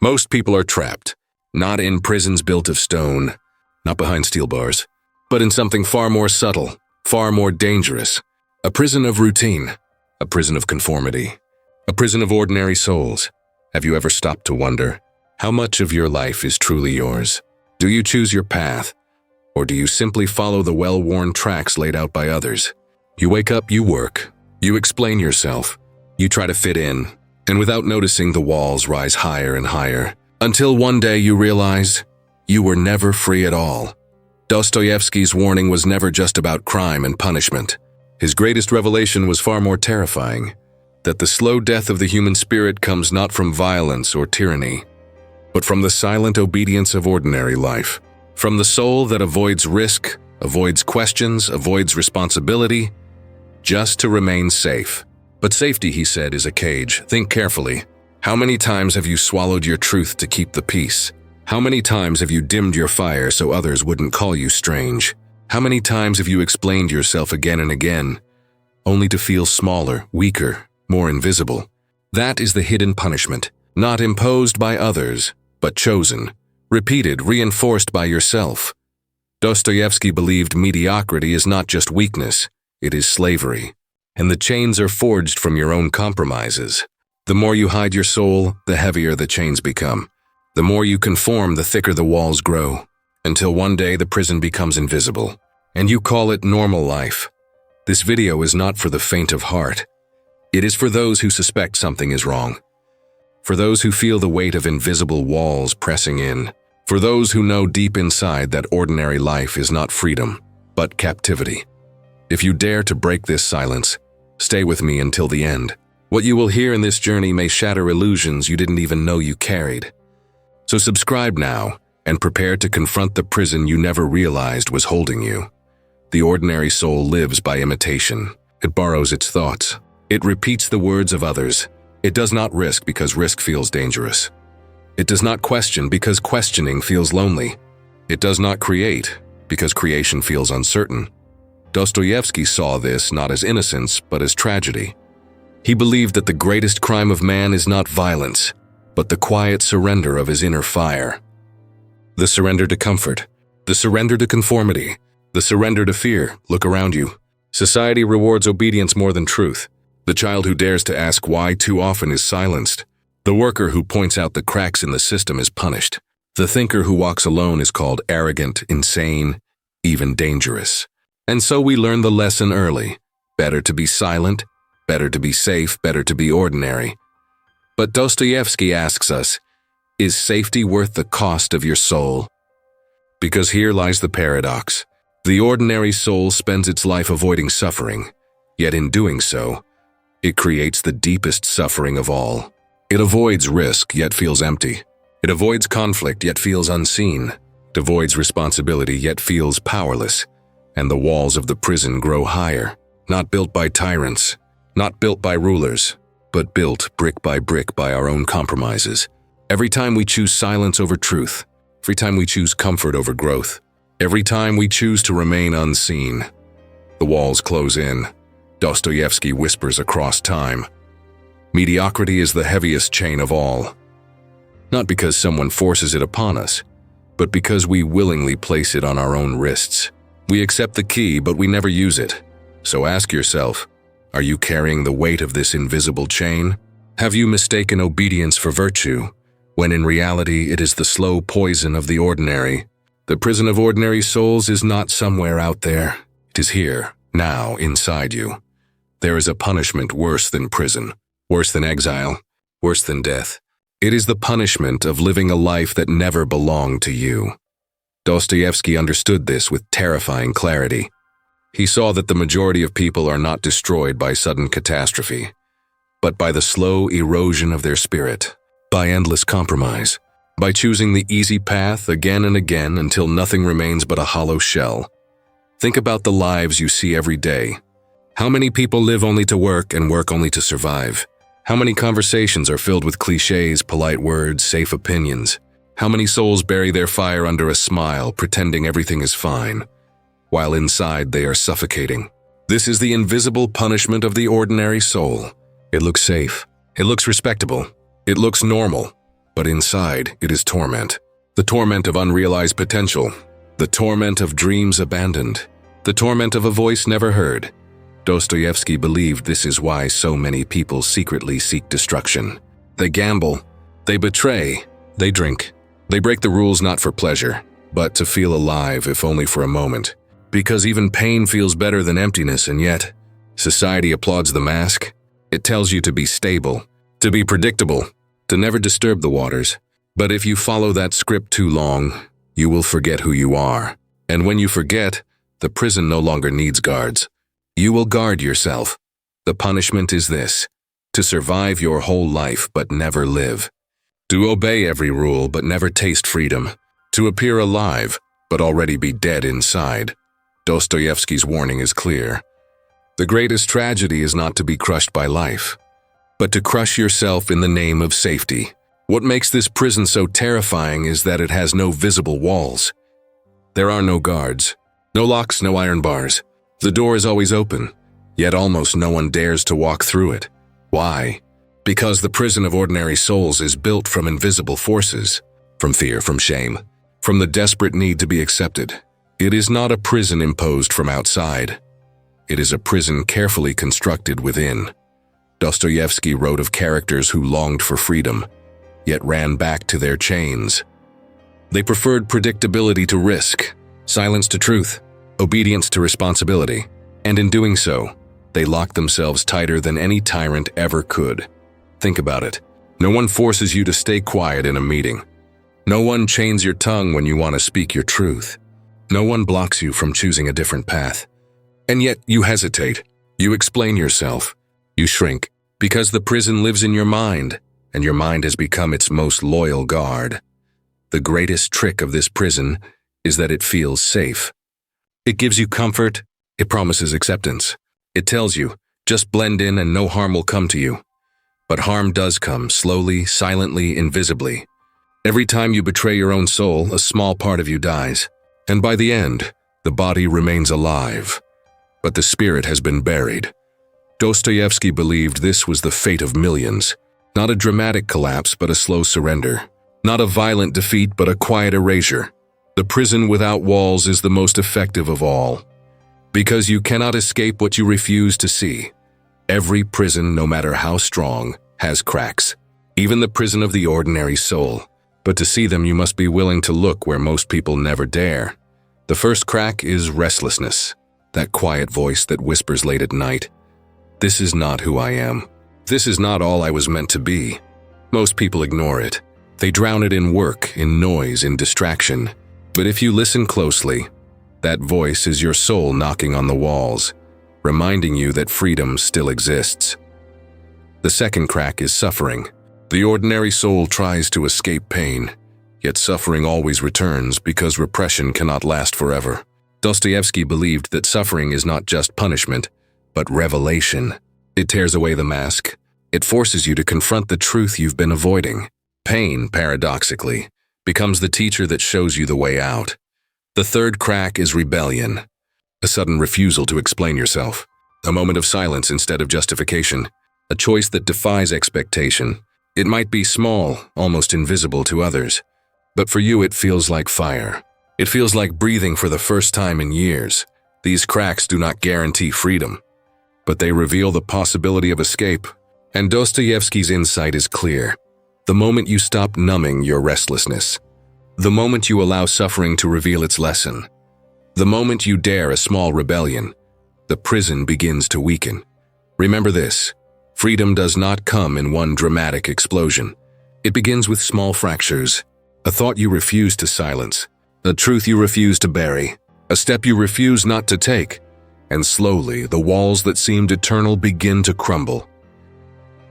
Most people are trapped, not in prisons built of stone, not behind steel bars, but in something far more subtle, far more dangerous. A prison of routine, a prison of conformity, a prison of ordinary souls. Have you ever stopped to wonder, how much of your life is truly yours? Do you choose your path, or do you simply follow the well-worn tracks laid out by others? You wake up, you work, you explain yourself, you try to fit in, and without noticing the walls rise higher and higher, until one day you realize you were never free at all. Dostoevsky's warning was never just about crime and punishment. His greatest revelation was far more terrifying, that the slow death of the human spirit comes not from violence or tyranny, but from the silent obedience of ordinary life, from the soul that avoids risk, avoids questions, avoids responsibility, just to remain safe. But safety, he said, is a cage. Think carefully. How many times have you swallowed your truth to keep the peace? How many times have you dimmed your fire so others wouldn't call you strange? How many times have you explained yourself again and again, only to feel smaller, weaker, more invisible? That is the hidden punishment, not imposed by others, but chosen, repeated, reinforced by yourself. Dostoevsky believed mediocrity is not just weakness, it is slavery. And the chains are forged from your own compromises. The more you hide your soul, the heavier the chains become. The more you conform, the thicker the walls grow, until one day the prison becomes invisible, and you call it normal life. This video is not for the faint of heart. It is for those who suspect something is wrong. For those who feel the weight of invisible walls pressing in. For those who know deep inside that ordinary life is not freedom, but captivity. If you dare to break this silence, stay with me until the end. What you will hear in this journey may shatter illusions you didn't even know you carried. So subscribe now and prepare to confront the prison you never realized was holding you. The ordinary soul lives by imitation. It borrows its thoughts. It repeats the words of others. It does not risk because risk feels dangerous. It does not question because questioning feels lonely. It does not create because creation feels uncertain. Dostoevsky saw this not as innocence, but as tragedy. He believed that the greatest crime of man is not violence, but the quiet surrender of his inner fire. The surrender to comfort, the surrender to conformity, the surrender to fear. Look around you. Society rewards obedience more than truth. The child who dares to ask why too often is silenced. The worker who points out the cracks in the system is punished. The thinker who walks alone is called arrogant, insane, even dangerous. And so we learn the lesson early. Better to be silent, better to be safe, better to be ordinary. But Dostoevsky asks us, is safety worth the cost of your soul? Because here lies the paradox. The ordinary soul spends its life avoiding suffering, yet in doing so, it creates the deepest suffering of all. It avoids risk, yet feels empty. It avoids conflict, yet feels unseen. It avoids responsibility, yet feels powerless. And the walls of the prison grow higher, not built by tyrants, not built by rulers, but built brick by our own compromises. Every time we choose silence over truth, every time we choose comfort over growth, every time we choose to remain unseen, the walls close in. Dostoevsky whispers across time. Mediocrity is the heaviest chain of all. Not because someone forces it upon us, but because we willingly place it on our own wrists. We accept the key, but we never use it. So ask yourself, are you carrying the weight of this invisible chain? Have you mistaken obedience for virtue, when in reality it is the slow poison of the ordinary? The prison of ordinary souls is not somewhere out there. It is here, now, inside you. There is a punishment worse than prison, worse than exile, worse than death. It is the punishment of living a life that never belonged to you. Dostoevsky understood this with terrifying clarity. He saw that the majority of people are not destroyed by sudden catastrophe, but by the slow erosion of their spirit, by endless compromise, by choosing the easy path again and again until nothing remains but a hollow shell. Think about the lives you see every day. How many people live only to work and work only to survive? How many conversations are filled with cliches, polite words, safe opinions? How many souls bury their fire under a smile, pretending everything is fine, while inside they are suffocating? This is the invisible punishment of the ordinary soul. It looks safe. It looks respectable. It looks normal. but inside it is torment. The torment of unrealized potential, the torment of dreams abandoned, the torment of a voice never heard. Dostoevsky believed this is why so many people secretly seek destruction. They gamble, they betray, they drink. They break the rules not for pleasure, but to feel alive, if only for a moment. Because even pain feels better than emptiness, and yet, society applauds the mask. It tells you to be stable, to be predictable, to never disturb the waters. But if you follow that script too long, you will forget who you are. And when you forget, the prison no longer needs guards. You will guard yourself. The punishment is this: to survive your whole life but never live. To obey every rule but never taste freedom. To appear alive but already be dead inside. Dostoevsky's warning is clear. The greatest tragedy is not to be crushed by life, but to crush yourself in the name of safety. What makes this prison so terrifying is that it has no visible walls. There are no guards, no locks, no iron bars. The door is always open, yet almost no one dares to walk through it. Why? Because the prison of ordinary souls is built from invisible forces, from fear, from shame, from the desperate need to be accepted. It is not a prison imposed from outside. It is a prison carefully constructed within. Dostoevsky wrote of characters who longed for freedom, yet ran back to their chains. They preferred predictability to risk, silence to truth, obedience to responsibility, and in doing so, they locked themselves tighter than any tyrant ever could. Think about it. No one forces you to stay quiet in a meeting. No one chains your tongue when you want to speak your truth. No one blocks you from choosing a different path. And yet you hesitate. You explain yourself. You shrink, because the prison lives in your mind, and your mind has become its most loyal guard. The greatest trick of this prison is that it feels safe. It gives you comfort. It promises acceptance. It tells you, just blend in and no harm will come to you. But harm does come, slowly, silently, invisibly. Every time you betray your own soul, a small part of you dies. And by the end, the body remains alive. But the spirit has been buried. Dostoevsky believed this was the fate of millions. Not a dramatic collapse, but a slow surrender. Not a violent defeat, but a quiet erasure. The prison without walls is the most effective of all. Because you cannot escape what you refuse to see. Every prison, no matter how strong, has cracks. Even the prison of the ordinary soul. But to see them, you must be willing to look where most people never dare. The first crack is restlessness. That quiet voice that whispers late at night. This is not who I am. This is not all I was meant to be. Most people ignore it. They drown it in work, in noise, in distraction. But if you listen closely, that voice is your soul knocking on the walls, reminding you that freedom still exists. The second crack is suffering. The ordinary soul tries to escape pain, yet suffering always returns because repression cannot last forever. Dostoevsky believed that suffering is not just punishment, but revelation. It tears away the mask. It forces you to confront the truth you've been avoiding. Pain, paradoxically, becomes the teacher that shows you the way out. The third crack is rebellion. A sudden refusal to explain yourself. A moment of silence instead of justification. A choice that defies expectation. It might be small, almost invisible to others. But for you, it feels like fire. It feels like breathing for the first time in years. These cracks do not guarantee freedom, but they reveal the possibility of escape. And Dostoevsky's insight is clear. The moment you stop numbing your restlessness, the moment you allow suffering to reveal its lesson, the moment you dare a small rebellion, the prison begins to weaken. Remember this, freedom does not come in one dramatic explosion. It begins with small fractures, a thought you refuse to silence, a truth you refuse to bury, a step you refuse not to take, and slowly the walls that seemed eternal begin to crumble.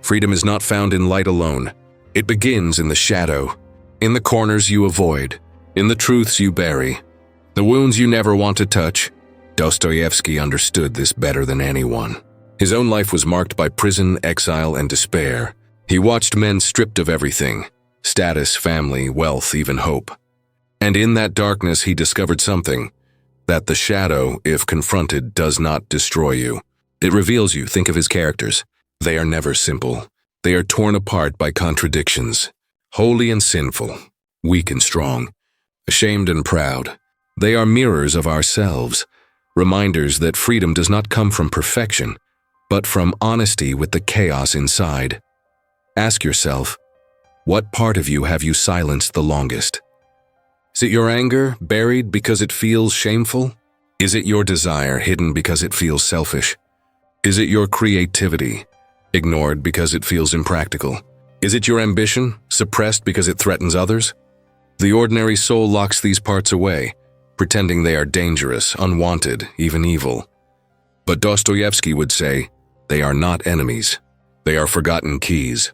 Freedom is not found in light alone. It begins in the shadow, in the corners you avoid, in the truths you bury, the wounds you never want to touch. Dostoevsky understood this better than anyone. His own life was marked by prison, exile, and despair. He watched men stripped of everything, status, family, wealth, even hope. And in that darkness he discovered something, that the shadow, if confronted, does not destroy you. It reveals you. Think of his characters. They are never simple. They are torn apart by contradictions. holy and sinful, weak and strong, ashamed and proud. They are mirrors of ourselves, reminders that freedom does not come from perfection, but from honesty with the chaos inside. Ask yourself, what part of you have you silenced the longest? Is it your anger, buried because it feels shameful? Is it your desire, hidden because it feels selfish? Is it your creativity, ignored because it feels impractical? Is it your ambition, suppressed because it threatens others? The ordinary soul locks these parts away, pretending they are dangerous, unwanted, even evil. But Dostoevsky would say, they are not enemies. They are forgotten keys.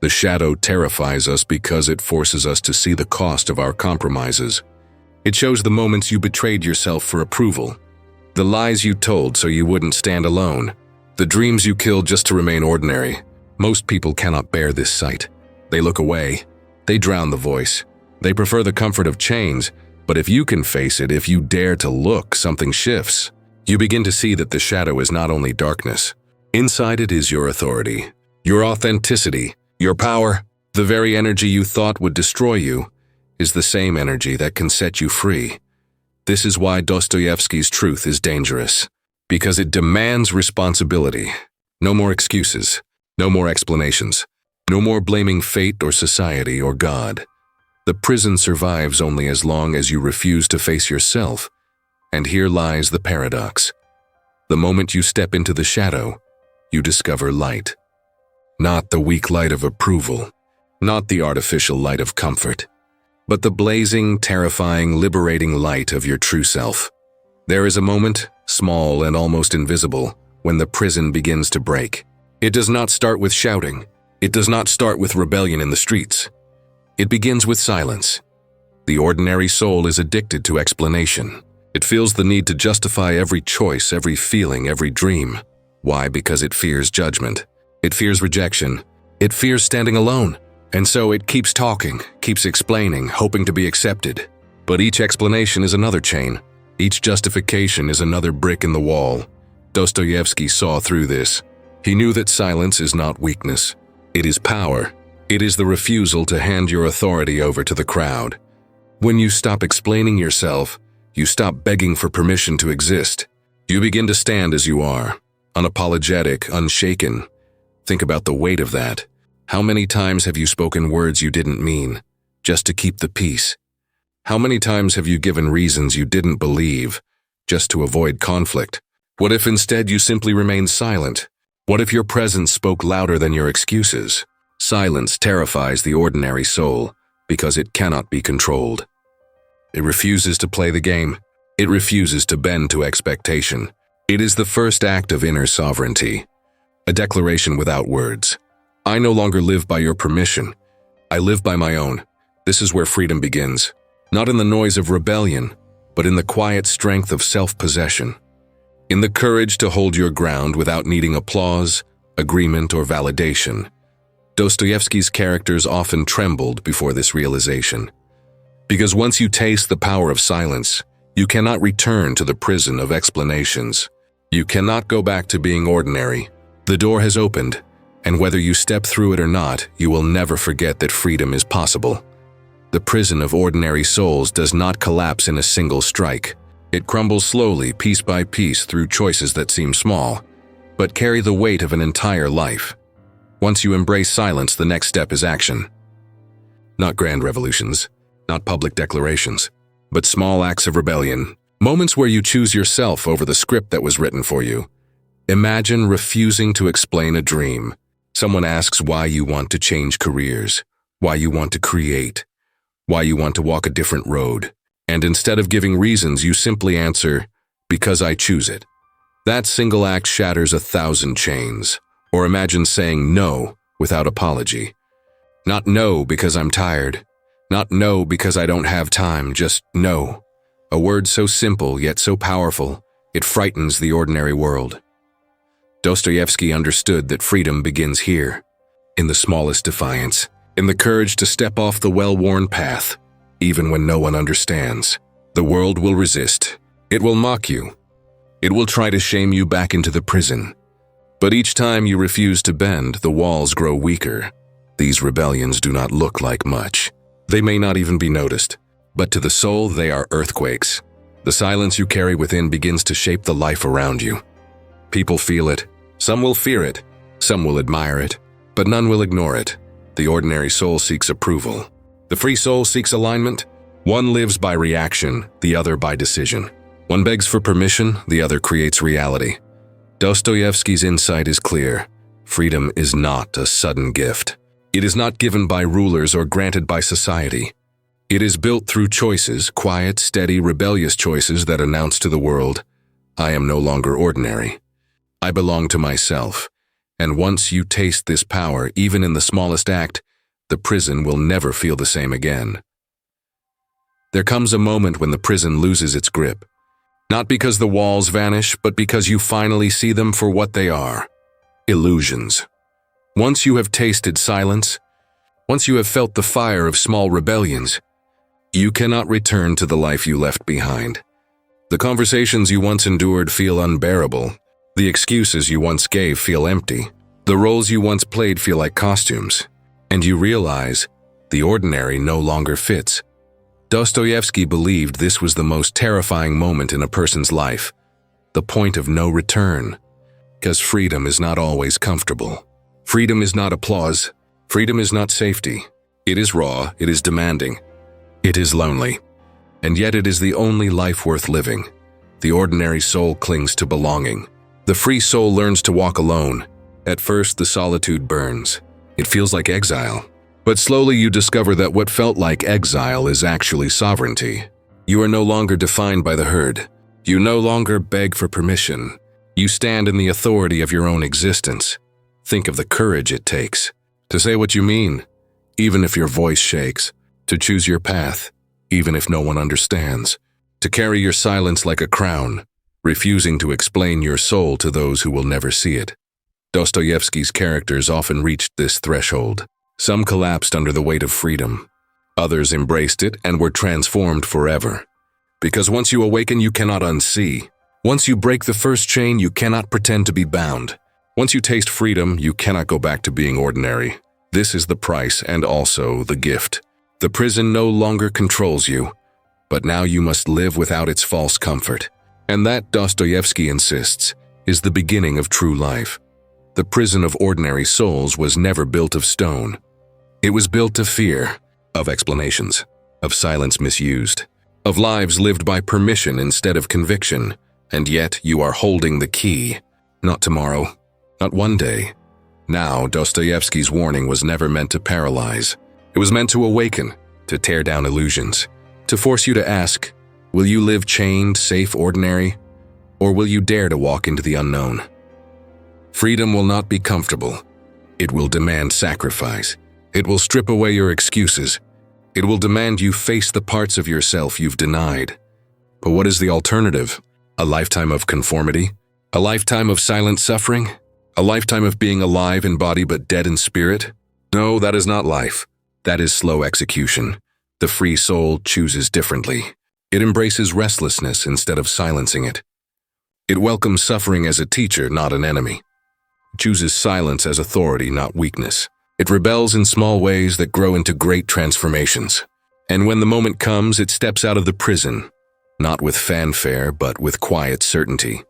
The shadow terrifies us because it forces us to see the cost of our compromises. It shows the moments you betrayed yourself for approval, the lies you told so you wouldn't stand alone, the dreams you killed just to remain ordinary. Most people cannot bear this sight. They look away. They drown the voice. They prefer the comfort of chains, but if you can face it, if you dare to look, something shifts. You begin to see that the shadow is not only darkness. Inside it is your authority, your authenticity, your power. The very energy you thought would destroy you is the same energy that can set you free. This is why Dostoevsky's truth is dangerous, because it demands responsibility. No more excuses, no more explanations, no more blaming fate or society or God. The prison survives only as long as you refuse to face yourself. And here lies the paradox. The moment you step into the shadow, you discover light. Not the weak light of approval, not the artificial light of comfort, but the blazing, terrifying, liberating light of your true self. There is a moment, small and almost invisible, when the prison begins to break. It does not start with shouting. It does not start with rebellion in the streets. It begins with silence. The ordinary soul is addicted to explanation. It feels the need to justify every choice, every feeling, every dream. Why? Because it fears judgment. It fears rejection. It fears standing alone. And so it keeps talking, keeps explaining, hoping to be accepted. But each explanation is another chain. Each justification is another brick in the wall. Dostoevsky saw through this. He knew that silence is not weakness. It is power. It is the refusal to hand your authority over to the crowd. When you stop explaining yourself, you stop begging for permission to exist. You begin to stand as you are, unapologetic, unshaken. Think about the weight of that. How many times have you spoken words you didn't mean, just to keep the peace? How many times have you given reasons you didn't believe, just to avoid conflict? What if instead you simply remained silent? What if your presence spoke louder than your excuses? Silence terrifies the ordinary soul because it cannot be controlled. It refuses to play the game. It refuses to bend to expectation. It is the first act of inner sovereignty, a declaration without words. I no longer live by your permission. I live by my own. This is where freedom begins, not in the noise of rebellion, but in the quiet strength of self-possession, in the courage to hold your ground without needing applause, agreement, or validation. Dostoevsky's characters often trembled before this realization. Because once you taste the power of silence, you cannot return to the prison of explanations. You cannot go back to being ordinary. The door has opened, and whether you step through it or not, you will never forget that freedom is possible. The prison of ordinary souls does not collapse in a single strike. It crumbles slowly, piece by piece, through choices that seem small, but carry the weight of an entire life. Once you embrace silence, the next step is action. Not grand revolutions, not public declarations, but small acts of rebellion, moments where you choose yourself over the script that was written for you. Imagine refusing to explain a dream. Someone asks why you want to change careers, why you want to create, why you want to walk a different road. And instead of giving reasons, you simply answer, because I choose it. That single act shatters 1,000 chains. Or imagine saying no without apology. Not no because I'm tired. Not no because I don't have time, just no. A word so simple yet so powerful, it frightens the ordinary world. Dostoevsky understood that freedom begins here, in the smallest defiance, in the courage to step off the well-worn path, even when no one understands. The world will resist. It will mock you. It will try to shame you back into the prison. But each time you refuse to bend, the walls grow weaker. These rebellions do not look like much. They may not even be noticed, but to the soul they are earthquakes. The silence you carry within begins to shape the life around you. People feel it. Some will fear it. Some will admire it, but none will ignore it. The ordinary soul seeks approval. The free soul seeks alignment. One lives by reaction, the other by decision. One begs for permission, the other creates reality. Dostoevsky's insight is clear. Freedom is not a sudden gift. It is not given by rulers or granted by society. It is built through choices, quiet, steady, rebellious choices that announce to the world, I am no longer ordinary. I belong to myself. And once you taste this power, even in the smallest act, the prison will never feel the same again. There comes a moment when the prison loses its grip. Not because the walls vanish, but because you finally see them for what they are. Illusions. Once you have tasted silence, once you have felt the fire of small rebellions, you cannot return to the life you left behind. The conversations you once endured feel unbearable. The excuses you once gave feel empty. The roles you once played feel like costumes. And you realize the ordinary no longer fits. Dostoevsky believed this was the most terrifying moment in a person's life, the point of no return. Because freedom is not always comfortable. Freedom is not applause. Freedom is not safety. It is raw, it is demanding. It is lonely. And yet it is the only life worth living. The ordinary soul clings to belonging. The free soul learns to walk alone. At first, the solitude burns. It feels like exile. But slowly you discover that what felt like exile is actually sovereignty. You are no longer defined by the herd. You no longer beg for permission. You stand in the authority of your own existence. Think of the courage it takes to say what you mean, even if your voice shakes, to choose your path, even if no one understands, to carry your silence like a crown, refusing to explain your soul to those who will never see it. Dostoevsky's characters often reached this threshold. Some collapsed under the weight of freedom. Others embraced it and were transformed forever. Because once you awaken, you cannot unsee. Once you break the first chain, you cannot pretend to be bound. Once you taste freedom, you cannot go back to being ordinary. This is the price and also the gift. The prison no longer controls you, but now you must live without its false comfort. And that, Dostoevsky insists, is the beginning of true life. The prison of ordinary souls was never built of stone. It was built of fear, of explanations, of silence misused, of lives lived by permission instead of conviction. And yet you are holding the key. Not tomorrow, not one day. Now, Dostoevsky's warning was never meant to paralyze. It was meant to awaken, to tear down illusions, to force you to ask, will you live chained, safe, ordinary, or will you dare to walk into the unknown? Freedom will not be comfortable. It will demand sacrifice. It will strip away your excuses. It will demand you face the parts of yourself you've denied. But what is the alternative? A lifetime of conformity? A lifetime of silent suffering? A lifetime of being alive in body but dead in spirit? No, that is not life. That is slow execution. The free soul chooses differently. It embraces restlessness instead of silencing it. It welcomes suffering as a teacher, not an enemy. It chooses silence as authority, not weakness. It rebels in small ways that grow into great transformations. And when the moment comes, it steps out of the prison, not with fanfare, but with quiet certainty.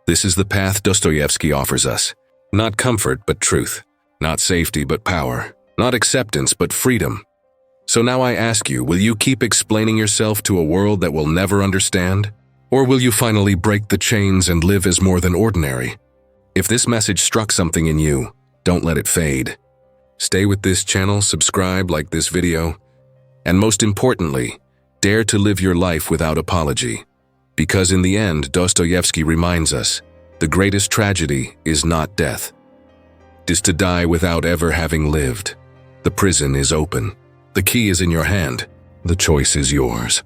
This is the path Dostoevsky offers us. Not comfort, but truth. Not safety, but power. Not acceptance, but freedom. So now I ask you, will you keep explaining yourself to a world that will never understand? Or will you finally break the chains and live as more than ordinary? If this message struck something in you, don't let it fade. Stay with this channel, subscribe, like this video, and most importantly, dare to live your life without apology. Because in the end, Dostoevsky reminds us, the greatest tragedy is not death. It is to die without ever having lived. The prison is open. The key is in your hand. The choice is yours.